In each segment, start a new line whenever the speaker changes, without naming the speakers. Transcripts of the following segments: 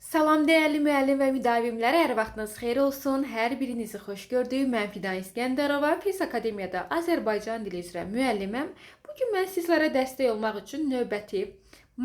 Salam dəyərli müəllim və müdavimlər, hər vaxtınız xeyir olsun. Hər birinizi xoş gördük. Mən Fidan İskəndərova, PES Akademiyada Azərbaycan dili üzrə müəlliməm. Bugün mən sizlərə dəstək olmaq üçün növbəti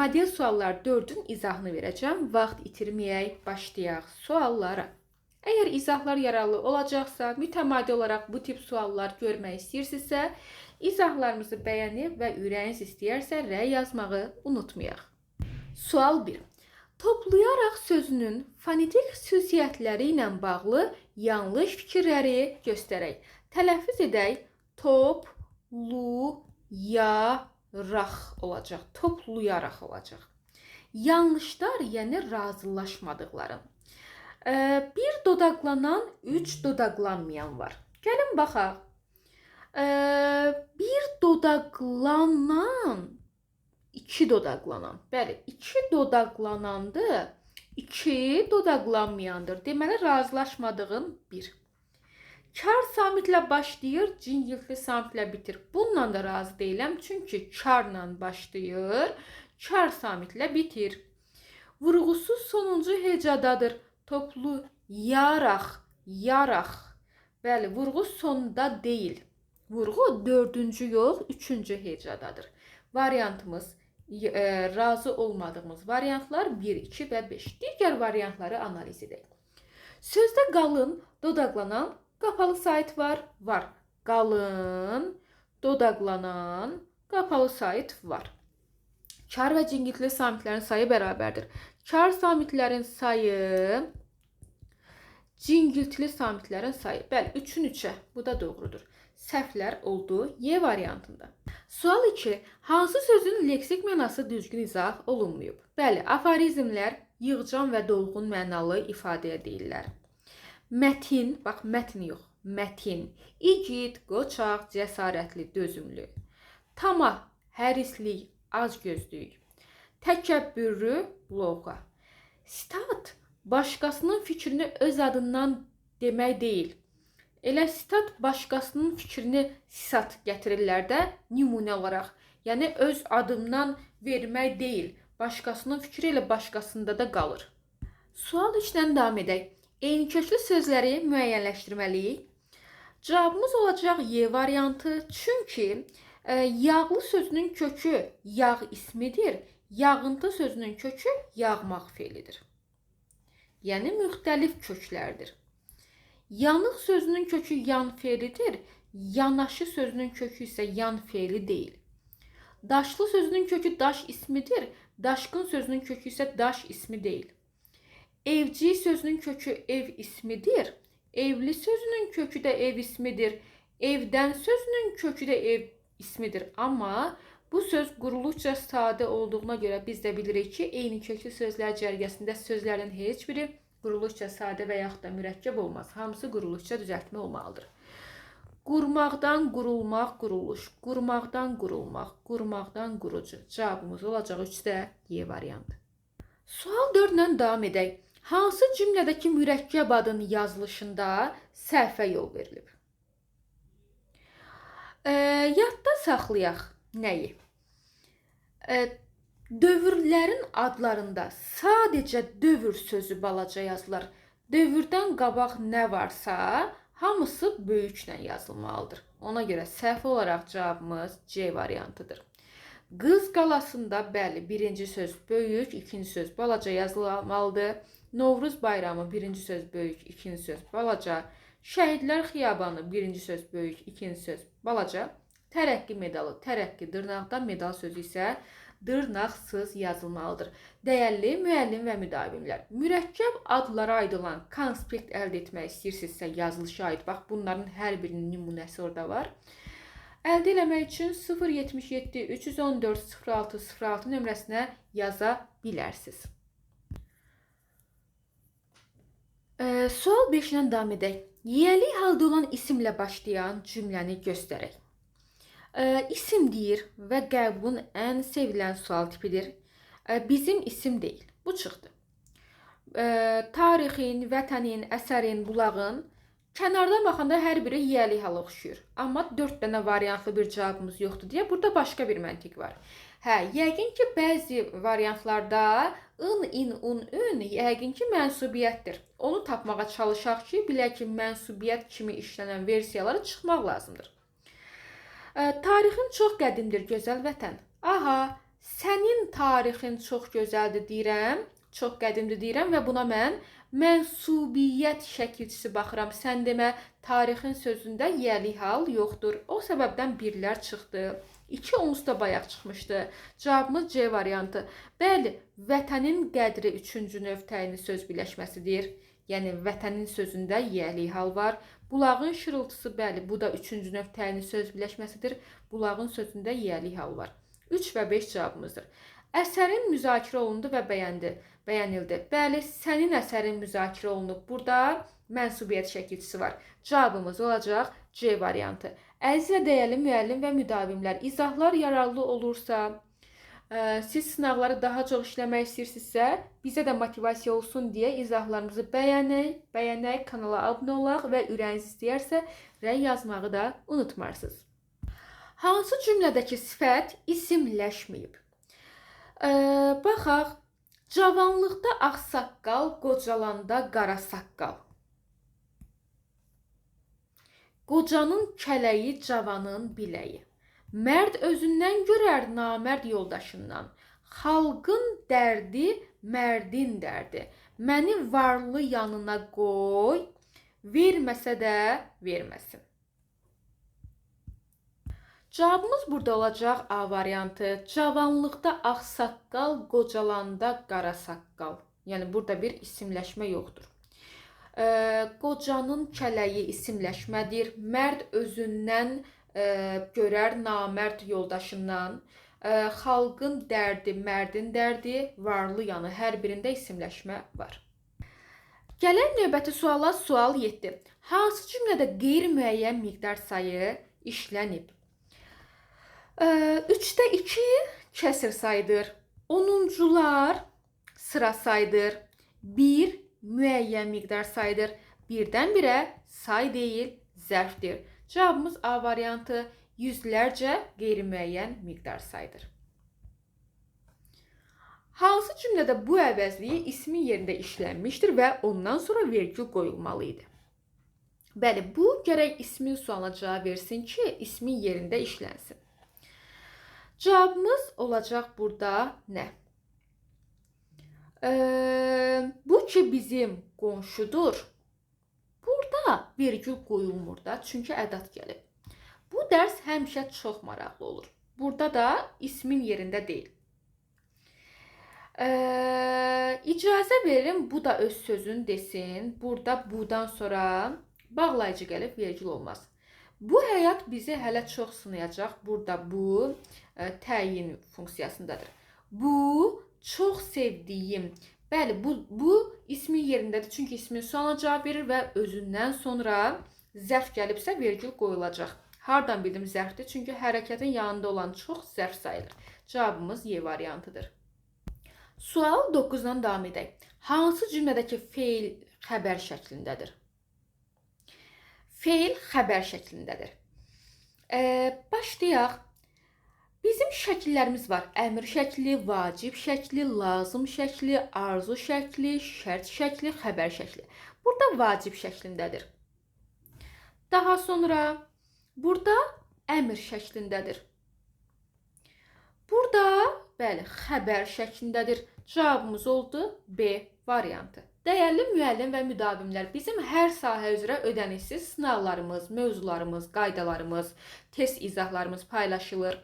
model suallar 4-ün izahını verəcəm. Vaxt itirməyək, başlayaq suallara. Əgər izahlar yararlı olacaqsa, mütəmadi olaraq bu tip suallar görmək istəyirsinizsə, izahlarımızı bəyənib və ürəyiniz istəyərsə rəy yazmağı unutmayaq. Sual 1. Toplayaraq sözünün fonetik xüsusiyyətləri ilə bağlı yanlış fikirləri göstərək. Tələffüz edək. Toplayaraq olacaq. Toplayaraq olacaq. Yanlışlar, yəni razılaşmadıqları. Bir dodaqlanan, 3 dodaqlanmayan var. Gəlin baxaq. Bir dodaqlanan, 2 dodaqlanan. Bəli, 2 dodaqlanandır, 2 dodaqlanmayandır. Deməli, razılaşmadığın 1. Kar samitlə başlayır, cingiltli samitlə bitir. Bununla da razı deyiləm, çünki karla başlayır, kar samitlə bitir. Vurğusuz sonuncu hecadadır. Toplayaraq, yaraq. Bəli, vurğu sonunda deyil. Vurğu 4-cü yox, 3-cü hecadadır. Variantımız razı olmadığımız variantlar 1, 2 və 5. Digər variantları analiz edək. Sözdə qalın, dodaqlanan, qapalı sait var. Var. Qalın, dodaqlanan, qapalı sait var. Kar və cingiltli samitlərin sayı bərabərdir. Kar samitlərin sayı, cingiltli samitlərin sayı. Bəli, 3-ün 3-ə. Bu da doğrudur. Səhvlər oldu Y variantında. Sual 2. Hansı sözün leksik mənası düzgün izah olunmayıb? Bəli, aforizmlər yığcam və dolğun mənalı ifadə edirlər. Mətin, bax mətin yox, mətin, igid, qoçaq, cəsarətli, dözümlü. Tamah, hərislik, acgözlük. Təkəbbürlü, loğa. Sitat, başqasının fikrini öz adından demək deyil. Elə sitat başqasının fikrini sisat gətirirlər də nümunə olaraq. Yəni öz adımdan vermək deyil. Başqasının fikri elə başqasında da qalır. Sual 3-dən davam edək. Eyniköklü sözləri müəyyənləşdirməliyik. Cavabımız olacaq Y variantı. Çünki yağlı sözünün kökü yağ ismidir. Yağıntı sözünün kökü yağmaq feilidir. Yəni müxtəlif köklərdir. Yanıq sözünün kökü yan feilidir. Yanaşı sözünün kökü isə yan feili deyil. Daşlı sözünün kökü daş ismidir. Daşqın sözünün kökü isə daş ismi deyil. Evci sözünün kökü ev ismidir. Evli sözünün kökü də ev ismidir. Evdən sözünün kökü də ev ismidir. Amma bu söz quruluşca sadə olduğuna görə biz də bilirik ki, eyni köklü sözlər cərgəsində sözlərin heç biri quruluşca sadə və yaxud da mürəkkəb olmaz. Hamısı quruluşca düzəltmə olmalıdır. Qurmaqdan qurulmaq, quruluş. Qurmaqdan qurulmaq, qurmaqdan qurucu. Cavabımız olacaq 3-də Y variantı. Sual 4-lə davam edək. Hansı cümlədəki mürəkkəb adın yazılışında səhvə yol verilib? Yadda saxlayaq nəyi? Dövrlərin adlarında sadəcə dövr sözü balaca yazılır. Dövrdən qabaq nə varsa, hamısı böyüklə yazılmalıdır. Ona görə səhv olaraq cavabımız C variantıdır. Qız qalasında bəli, birinci söz böyük, ikinci söz balaca yazılmalıdır. Novruz bayramı birinci söz böyük, ikinci söz balaca. Şəhidlər xiyabanı birinci söz böyük, ikinci söz balaca. Tərəqqi medalı, tərəqqi dırnaqdan, medal sözü isə dırnaqsız yazılmalıdır. Dəyərli müəllim və müdavimlər, mürəkkəb adlara aid olan konspekt əldə etmək istəyirsinizsə yazılışa aid, bax bunların hər birinin nümunəsi orada var. Əldə eləmək üçün 077 314 06 06 nömrəsinə yaza bilərsiniz. Sual 5-lə davam edək. Yiyəlik halda olan isimlə başlayan cümləni göstərək. İsim deyir və qəbulun ən sevilən sual tipidir. Bizim isim deyil. Bu çıxdı. Tarixin, vətənin, əsərin, bulağın kənardan baxanda hər biri yiyəlik hala oxşuyur. Amma 4 dənə variantlı bir cavabımız yoxdur deyə burada başqa bir məntiq var. Yəqin ki, bəzi variantlarda ın, in, un, ün yəqin ki, mənsubiyyətdir. Onu tapmağa çalışaq ki, bilək ki, mənsubiyyət kimi işlənən versiyaları çıxmaq lazımdır. Tarixin çox qədimdir gözəl vətən. Aha, sənin tarixin çox gözəldir deyirəm, çox qədimdir deyirəm və buna mən mənsubiyyət şəkilçisi baxıram. Sən demə, tarixin sözündə yəli hal yoxdur. O səbəbdən birlər çıxdı. 2 onsuz da bayaq çıxmışdı. Cavabımız C variantı. Bəli, vətənin qədri 3-cü növ təyini söz birləşməsidir. Yəni vətənin sözündə yəli hal var. Bulağın şırıltısı, bəli, bu da 3-cü növ təyini söz birləşməsidir. Bulağın sözündə yəli hal var. 3 və 5 cavabımızdır. Əsərin müzakirə olundu və bəyənildi. Bəli, sənin əsərin müzakirə olunub. Burada mənsubiyyət şəkilçisi var. Cavabımız olacaq C variantı. Əziz və dəyərli müəllim və müdavimlər, izahlar yararlı olursa, siz sınaqları daha çox işləmək istəyirsinizsə, bizə də motivasiya olsun deyə izahlarımızı bəyənək, kanala abunə olaq və ürəyiniz istəyərsə, rəy yazmağı da unutmarsınız. Hansı cümlədəki sifət isimləşməyib? Baxaq, cavanlıqda ağsaqqal, qocalanda qara saqqal. Qocanın kələyi, cavanın biləyi. Mərd özündən görər, namərd yoldaşından. Xalqın dərdi, mərdin dərdi. Məni varlı yanına qoy, verməsə də verməsin. Cavabımız burada olacaq A variantı. Cavanlıqda ağsaqqal, qocalanda qara saqqal. Yəni burada bir isimləşmə yoxdur. Qocanın kələyi isimləşmədir. Mərd özündən görər, namərd yoldaşından. Xalqın dərdi, mərdin dərdi, varlı yanı, hər birində isimləşmə var. Gələn növbəti suala sual 7. Hansı cümlədə qeyri-müəyyən miqdar sayı işlənib? 3-də 2 kəsir sayıdır. 10-uncular sıra sayıdır. 1 müəyyən miqdar sayıdır. Birdən birə say deyil, zərfdir. Cavabımız A variantı, yüzlərcə qeyri-müəyyən miqdar sayıdır. Hansı cümlədə bu əvəzliyi ismin yerində işlənmişdir və ondan sonra vergül qoyulmalı idi? Bəli, bu gərək ismin sualına cavab versin ki, ismin yerində işlənsin. Cavabımız olacaq burada nə? Bu ki bizim qonşudur. Burada vergül qoyulmur da, çünki ədat gəlib. Bu dərs həmişə çox maraqlı olur. Burada da ismin yerində deyil. İcazə verin, bu da öz sözünü desin. Burada budan sonra bağlayıcı gəlib, vergül olmaz. Bu həyat bizi hələ çox sınayacaq. Burada bu təyin funksiyasındadır. Bu çox sevdiyim. Bəli, bu ismin yerindədir. Çünki ismin sualına cavab verir və özündən sonra zərf gəlibsə vergül qoyulacaq. Hardan bildim zərfdir? Çünki hərəkətin yanında olan çox zərf sayılır. Cavabımız Y variantıdır. Sual 9-dan davam edək. Hansı cümlədəki feil xəbər şəklindədir? Feil xəbər şəklindədir. Başlayaq. Bizim şəkillərimiz var. Əmr şəkli, vacib şəkli, lazım şəkli, arzu şəkli, şərt şəkli, xəbər şəkli. Burada vacib şəklindədir. Daha sonra burada əmr şəklindədir. Burada, bəli, xəbər şəklindədir. Cavabımız oldu B variantı. Dəyərli müəllim və müdavimlər, bizim hər sahə üzrə ödənişsiz sınavlarımız, mövzularımız, qaydalarımız, test izahlarımız paylaşılır.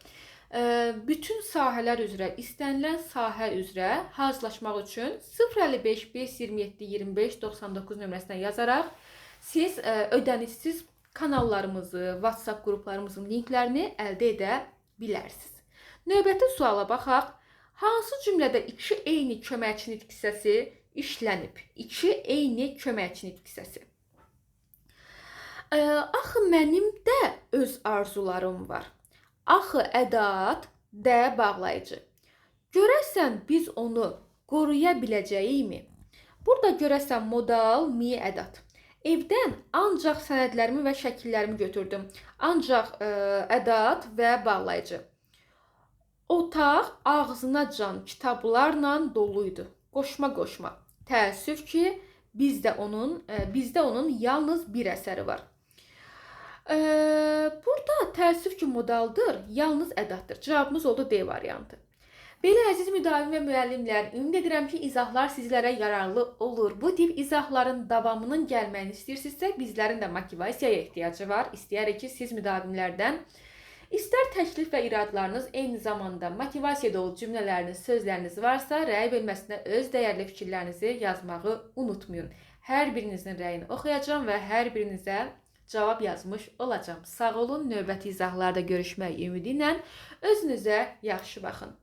Bütün sahələr üzrə, istənilən sahə üzrə hazırlaşmaq üçün 055 527 25 99 nömrəsinə yazaraq siz ödənişsiz kanallarımızı, WhatsApp qruplarımızın linklərini əldə edə bilərsiniz. Növbəti suala baxaq. Hansı cümlədə 2 eyni köməkçi nitq hissəsi işlənib? 2 eyni köməkçi nitq hissəsi. Axı mənim də öz arzularım var. Axı ədat, də bağlayıcı. Görəsən biz onu qoruya biləcəyikmi? Burada görəsən modal, mi, ədat. Evdən ancaq sənədlərimi və şəkillərimi götürdüm. Ancaq ədat və bağlayıcı. Otaq ağzınacan kitablarla doluydu. qoşma. Təəssüf ki, bizdə onun yalnız bir əsəri var. Burada təəssüf ki, modaldır, yalnız ədatdır. Cavabımız oldu D variantı. Belə əziz müdavim və müəllimlər, ümid edirəm ki, izahlar sizlərə yararlı olur. Bu tip izahların davamının gəlməyini istəyirsinizsə, bizlərin də motivasiyaya ehtiyacı var. İstəyərik ki, siz müdavimlərdən İstər təklif və iradlarınız, eyni zamanda motivasiya dolu cümlələriniz, sözləriniz varsa, rəy bölməsinə öz dəyərli fikirlərinizi yazmağı unutmayın. Hər birinizin rəyini oxuyacağam və hər birinizə cavab yazmış olacağım. Sağ olun, növbəti izahlarda görüşmək ümidi ilə özünüzə yaxşı baxın.